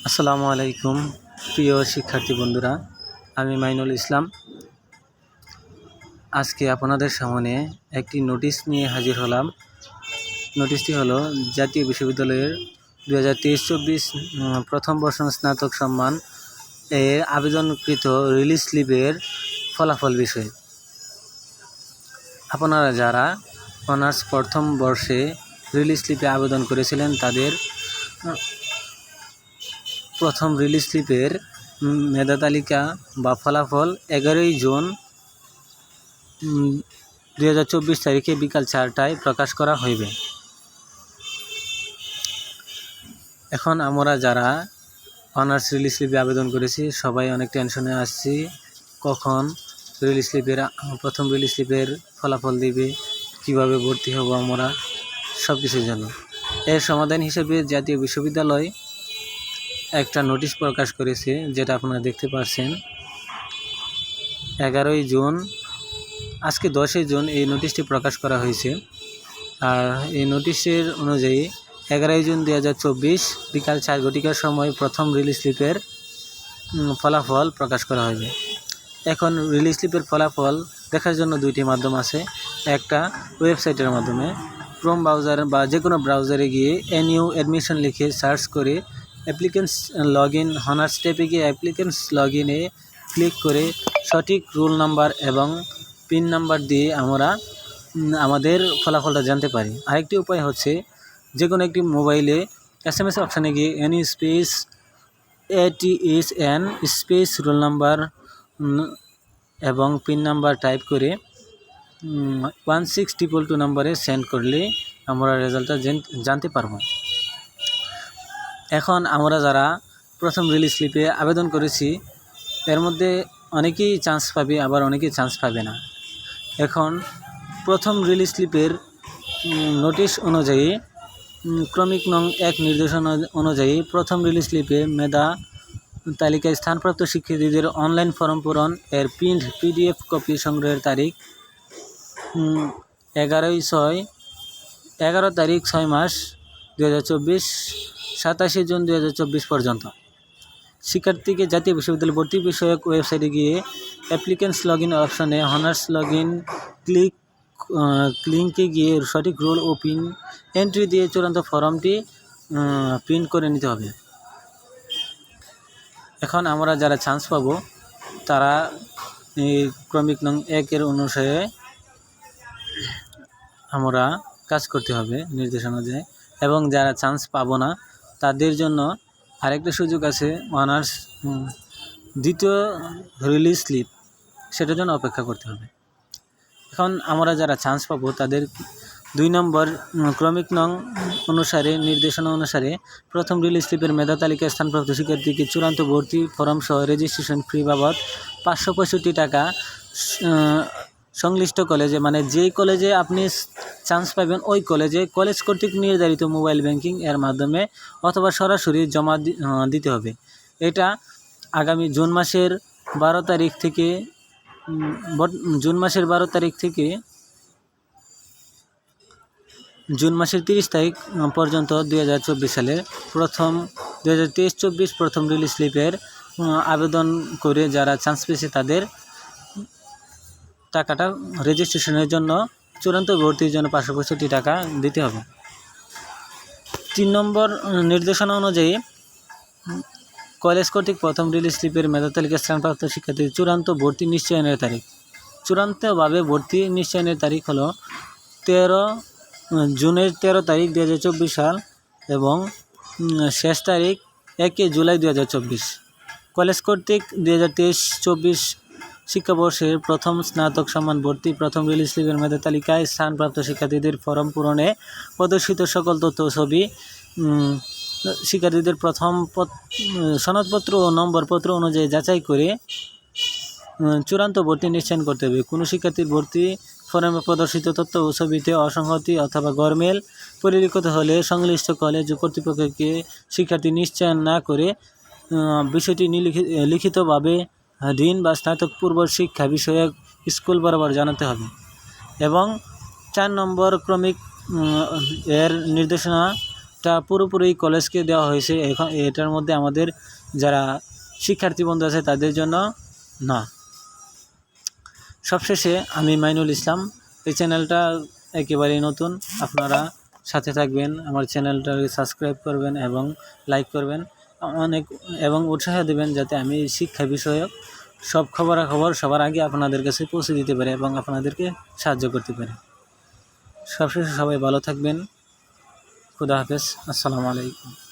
আসসালামু আলাইকুম প্রিয় শিক্ষার্থী বন্ধুরা, আমি মাইনুল ইসলাম। আজকে আপনাদের সামনে একটি নোটিশ নিয়ে হাজির হলাম। নোটিশটি হলো জাতীয় বিশ্ববিদ্যালয়ের 2023-24 প্রথম বর্ষ স্নাতক সম্মান এর আবেদনকৃত রিলিজ স্লিপের ফলাফল বিষয়ে। আপনারা যারা অনার্স প্রথম বর্ষে রিলিজ স্লিপে আবেদন করেছিলেন তাদের প্রথম রিলিজ স্লিপের মেধা তালিকা বা ফলাফল 11 জুন 2024 তারিখে বিকাল 4টায় প্রকাশ করা হইবে। এখন আমরা যারা অনার্স রিলিজ স্লিপে আবেদন করেছি সবাই অনেক টেনশনে আসছি, কখন রিলিজ স্লিপের প্রথম রিলিজ স্লিপের ফলাফল দিবে, কিভাবে ভর্তি হব আমরা, সব কিছুর জন্য। এর সমাধান হিসেবে জাতীয় বিশ্ববিদ্যালয় একটা নোটিশ প্রকাশ করেছে, যেটা আপনারা দেখতে পাচ্ছেন। 11 জুন, আজকে 10 জুন এই নোটিশটি প্রকাশ করা হয়েছে। আর এই নোটিশের অনুযায়ী 11 জুন 2024 বিকাল 4 ঘটিকার সময় প্রথম রিলিজ স্লিপের ফলাফল প্রকাশ করা হবে। এখন রিলিজ স্লিপের ফলাফল দেখার জন্য দুইটি মাধ্যম আছে। একটা ওয়েবসাইটের মাধ্যমে, ক্রোম ব্রাউজার বা যে কোনো ব্রাউজারে গিয়ে NU অ্যাডমিশন লিখে সার্চ করে অ্যাপ্লিকেন্টস লগ ইন, অনার্স স্টেপে গিয়ে অ্যাপ্লিকেন্টস লগ ইনে ক্লিক করে সঠিক রোল নাম্বার এবং পিন নাম্বার দিয়ে আমরা আমাদের ফলাফলটা জানতে পারি। আরেকটি উপায় হচ্ছে যে কোনো একটি মোবাইলে SMS অপশানে গিয়ে NU space ATHN space roll number এবং পিন নাম্বার টাইপ করে 16222 নাম্বারে সেন্ড করলে আমরা রেজাল্টটা জানতে পারবো। এখন আমরা যারা প্রথম রিলিজ স্লিপে আবেদন করেছি এর মধ্যে অনেকেই চান্স পাবে, আবার অনেকেই চান্স পাবে না। এখন প্রথম রিলিজ স্লিপের নোটিশ অনুযায়ী ক্রমিক নং 1 নির্দেশনা অনুযায়ী প্রথম রিলিজ স্লিপে মেধা তালিকায় স্থানপ্রাপ্ত শিক্ষার্থীদের অনলাইন ফর্ম পূরণ এর প্রিন্ট PDF কপি সংগ্রহের তারিখ 11 তারিখ 6 মাস 2024, 27 জুন 2024 পর্যন্ত। শিক্ষার্থীকে জাতীয় বিশ্ববিদ্যালয় ভর্তি বিষয়ক ওয়েবসাইটে গিয়ে অ্যাপ্লিকেন্টস লগ ইন অপশানে অনার্স লগ ইন লিঙ্কে গিয়ে সঠিক রোল ও পিন এন্ট্রি দিয়ে চূড়ান্ত ফর্মটি প্রিন্ট করে নিতে হবে। এখন আমরা যারা চান্স পাবো তারা এই ক্রমিক নং 1 অনুসারে আমরা কাজ করতে হবে নির্দেশনা অনুযায়ী। এবং যারা চান্স পাবো না তাদের জন্য আরেকটা সুযোগ আছে, অনার্স দ্বিতীয় রিলিজ স্লিপ, সেটার জন্য অপেক্ষা করতে হবে। এখন আমরা যারা চান্স পাবো তাদের 2 নম্বর ক্রমিক নং অনুসারে নির্দেশনা অনুসারে প্রথম রিলিজ স্লিপের মেধা তালিকায় স্থানপ্রাপ্ত শিক্ষার্থীকে চূড়ান্ত ভর্তি ফরম সহ রেজিস্ট্রেশন ফি বাবদ 565 টাকা সংশ্লিষ্ট কলেজে, মানে যেই কলেজে আপনি চান্স পাবেন ওই কলেজ কর্তৃক নির্ধারিত মোবাইল ব্যাংকিং এর মাধ্যমে অথবা সরাসরি জমা দিতে হবে। এটা আগামী জুন মাসের 12 তারিখ থেকে জুন মাসের 30 তারিখ পর্যন্ত 2024 সালের 2023-24 প্রথম রিলিজ স্লিপের আবেদন করে যারা চান্স পেয়েছে তাদের টাকাটা রেজিস্ট্রেশনের জন্য, চূড়ান্ত ভর্তির জন্য 565 টাকা দিতে হবে। 3 নম্বর নির্দেশনা অনুযায়ী কলেজ কর্তৃক প্রথম রিলিজ স্লিপের মেধা তালিকায় স্থানপ্রাপ্ত শিক্ষার্থীদের চূড়ান্ত ভর্তি নিশ্চয়নের তারিখ, চূড়ান্তভাবে ভর্তি নিশ্চয়নের তারিখ হলো 13 তারিখ 2024 সাল এবং শেষ তারিখ 1 জুলাই 2024। কলেজ কর্তৃক 2023-24 শিক্ষাবর্ষের প্রথম স্নাতক সম্মান ভর্তি প্রথম রিলিজ স্লিপের মেধা তালিকায় স্থানপ্রাপ্ত শিক্ষার্থীদের ফরম পূরণে প্রদর্শিত সকল তথ্য ছবি শিক্ষার্থীদের প্রথম সনদপত্র ও নম্বরপত্র অনুযায়ী যাচাই করে চূড়ান্ত ভর্তি নিশ্চয়ন করতে হবে। কোনো শিক্ষার্থীর ভর্তি ফরমে প্রদর্শিত তথ্য ও ছবিতে অসংহতি অথবা গরমিল পরিলক্ষিত হলে সংশ্লিষ্ট কলেজ ও কর্তৃপক্ষকে শিক্ষার্থী নিশ্চয়ন না করে বিষয়টি লিখিতভাবে ঋণ বা স্নাতক পূর্ব শিক্ষা বিষয়ক স্কুল বরাবর জানাতে হবে। এবং 4 নম্বর ক্রমিক এর নির্দেশনা এটা পুরোপুরি কলেজকে দেওয়া হয়েছে। এখন এটার মধ্যে আমাদের যারা শিক্ষার্থী বন্ধু আছে তাদের জন্য না। সবশেষে আমি মাইনুল ইসলাম, এই চ্যানেলটা একেবারেই নতুন, আপনারা সাথে থাকবেন, আমার চ্যানেলটাকে সাবস্ক্রাইব করবেন এবং লাইক করবেন অনেক, এবং উৎসাহ দেবেন যাতে আমি শিক্ষা বিষয়ক সব খবরাখবর সবার আগে আপনাদের কাছে পৌঁছে দিতে পারি এবং আপনাদেরকে সাহায্য করতে পারি। সবশেষে সবাই ভালো থাকবেন। খুদা হাফেজ। আসসালামু আলাইকুম।